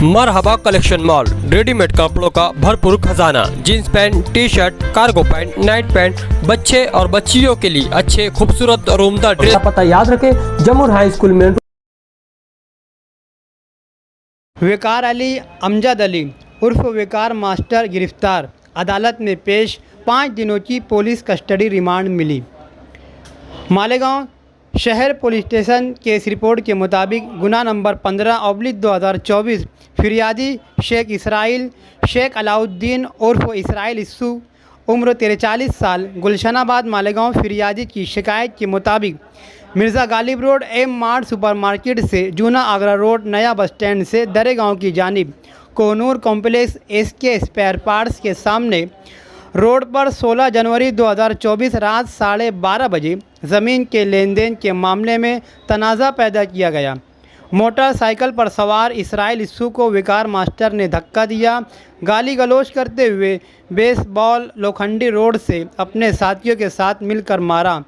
मरहबा collection mall, readymade कपड़ों का भरपूर खजाना। Jeans pant, T shirt, cargo pant, night pant, बच्चे और बच्चियों के लिए अच्छे खूबसूरत और उम्दा ड्रेस। पता याद रखें, जमुर हाई स्कूल में। वकार अली अमजद अली उर्फ वकार मास्टर गिरफ्तार, अदालत में पेश। 5 दिनों की पुलिस कस्टडी रिमांड मिली। मालेगांव शहर पुलिस स्टेशन के इस रिपोर्ट के मुताबिक गुना नंबर 15/2024 फिरियादी शेख इसराइल शेख अलाउद्दीन उर्फ इसराइल इस्सू उम्र 43 साल गुलशनाबाद मालेगांव फिरियादी की शिकायत के मुताबिक Mirza Ghalib road M mart supermarket से जूना आगरा रोड नया बस स्टैंड से दरेगांव की जानिब Kohinoor complex SK spare parts के सामने रोड पर 16 जनवरी 2024 रात 12:30 बजे ज़मीन के लेन देन के मामले में तनाज़ा पैदा किया गया। मोटरसाइकिल पर सवार इसराइल इस्सू को वकार मास्टर ने धक्का दिया, गाली गलौज करते हुए बेसबॉल लोखंडी रोड से अपने साथियों के साथ मिलकर मारा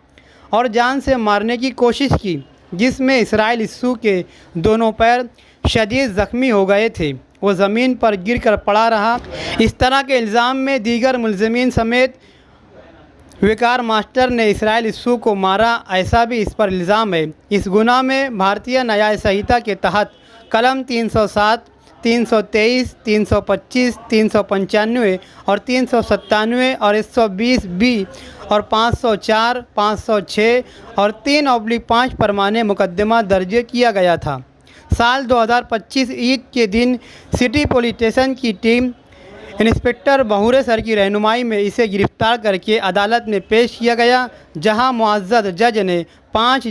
और जान से मारने की कोशिश की, जिसमें इसराइल इस्सू के दोनों पैर शदीद ज़ख्मी हो गए थे। वो ज़मीन पर गिरकर पड़ा रहा। इस तरह के इल्ज़ाम में दीगर मुलज़िमीन समेत वकार मास्टर ने इसराइल इस्सू को मारा, ऐसा भी इस पर इल्ज़ाम है। इस गुनाह में भारतीय न्याय संहिता के तहत कलम 307, 323, 325, 395 और 397 और 120B और 504, 506 और 3/5 परमाने मुकदमा दर्ज किया गया था। साल 2025 ईद के दिन सिटी पुलिस स्टेशन की टीम इंस्पेक्टर बहुरे सर की रहनुमाई में इसे गिरफ्तार करके अदालत में पेश किया गया, जहां मुअज़्ज़ज़ जज ने 5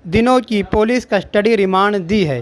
दिनों की पुलिस कस्टडी रिमांड दी है।